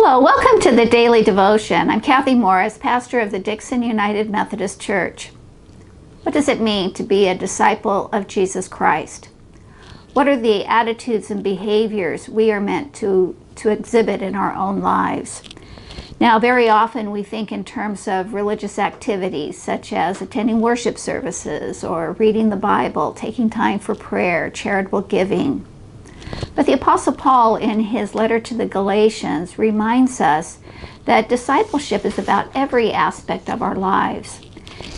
Hello, welcome to the Daily Devotion. I'm Kathy Morris, pastor of the Dixon United Methodist Church. What does it mean to be a disciple of Jesus Christ? What are the attitudes and behaviors we are meant to exhibit in our own lives? Now, very often we think in terms of religious activities such as attending worship services or reading the Bible, taking time for prayer, charitable giving. But the Apostle Paul, in his letter to the Galatians, reminds us that discipleship is about every aspect of our lives.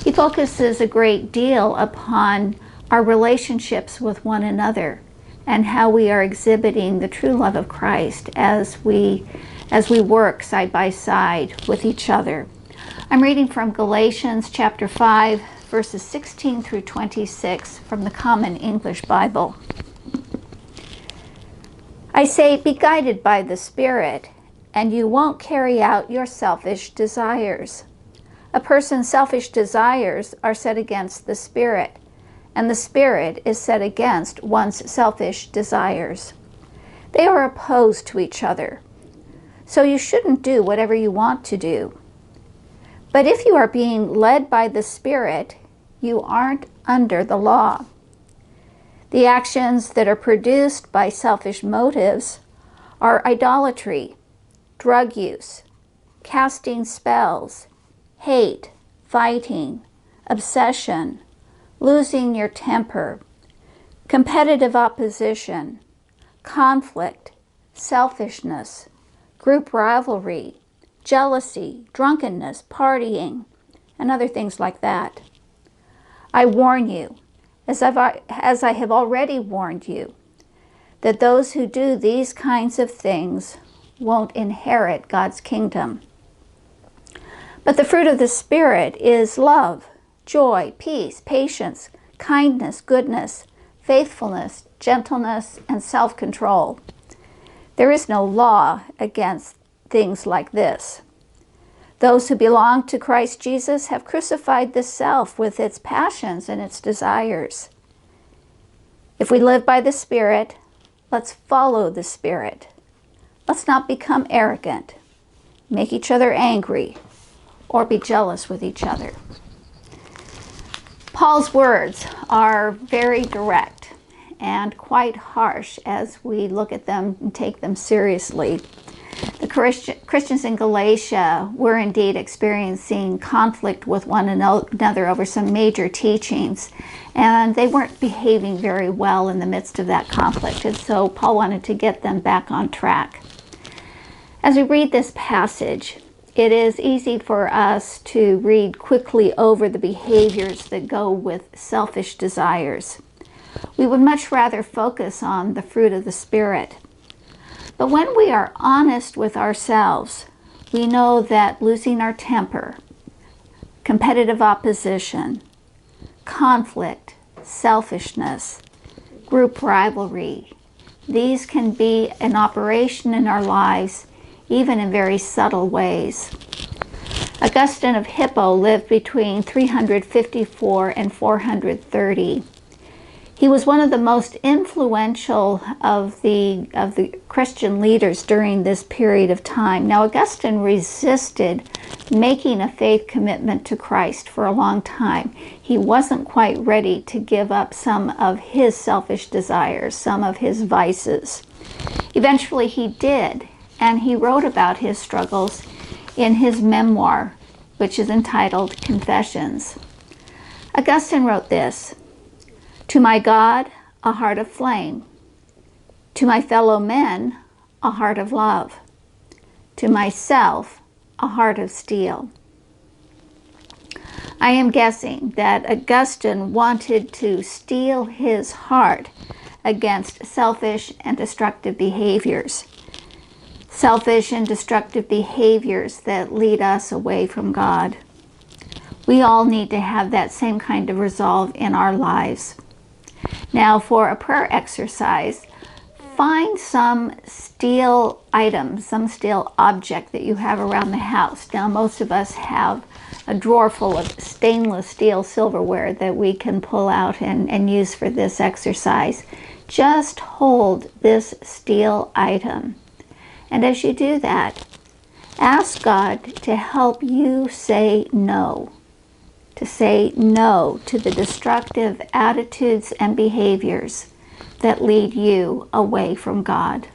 He focuses a great deal upon our relationships with one another and how we are exhibiting the true love of Christ as we work side by side with each other. I'm reading from Galatians chapter 5, verses 16 through 26 from the Common English Bible. I say, be guided by the Spirit, and you won't carry out your selfish desires. A person's selfish desires are set against the Spirit, and the Spirit is set against one's selfish desires. They are opposed to each other, so you shouldn't do whatever you want to do. But if you are being led by the Spirit, you aren't under the law. The actions that are produced by selfish motives are idolatry, drug use, casting spells, hate, fighting, obsession, losing your temper, competitive opposition, conflict, selfishness, group rivalry, jealousy, drunkenness, partying, and other things like that. I warn you, as I have already warned you, that those who do these kinds of things won't inherit God's kingdom. But the fruit of the Spirit is love, joy, peace, patience, kindness, goodness, faithfulness, gentleness, and self-control. There is no law against things like this. Those who belong to Christ Jesus have crucified the self with its passions and its desires. If we live by the Spirit, let's follow the Spirit. Let's not become arrogant, make each other angry, or be jealous with each other. Paul's words are very direct and quite harsh as we look at them and take them seriously. The Christians in Galatia were indeed experiencing conflict with one another over some major teachings, and they weren't behaving very well in the midst of that conflict, and so Paul wanted to get them back on track. As we read this passage, it is easy for us to read quickly over the behaviors that go with selfish desires. We would much rather focus on the fruit of the Spirit. But when we are honest with ourselves, we know that losing our temper, competitive opposition, conflict, selfishness, group rivalry, these can be an operation in our lives, even in very subtle ways. Augustine of Hippo lived between 354 and 430. He was one of the most influential of the Christian leaders during this period of time. Now, Augustine resisted making a faith commitment to Christ for a long time. He wasn't quite ready to give up some of his selfish desires, some of his vices. Eventually he did, and he wrote about his struggles in his memoir, which is entitled Confessions. Augustine wrote this: "To my God, a heart of flame. To my fellow men, a heart of love. To myself, a heart of steel." I am guessing that Augustine wanted to steel his heart against selfish and destructive behaviors. Selfish and destructive behaviors that lead us away from God. We all need to have that same kind of resolve in our lives. Now, for a prayer exercise, find some steel item, some steel object that you have around the house. Now, most of us have a drawer full of stainless steel silverware that we can pull out and use for this exercise. Just hold this steel item. And as you do that, Ask God to help you say no, to say no to the destructive attitudes and behaviors that lead you away from God.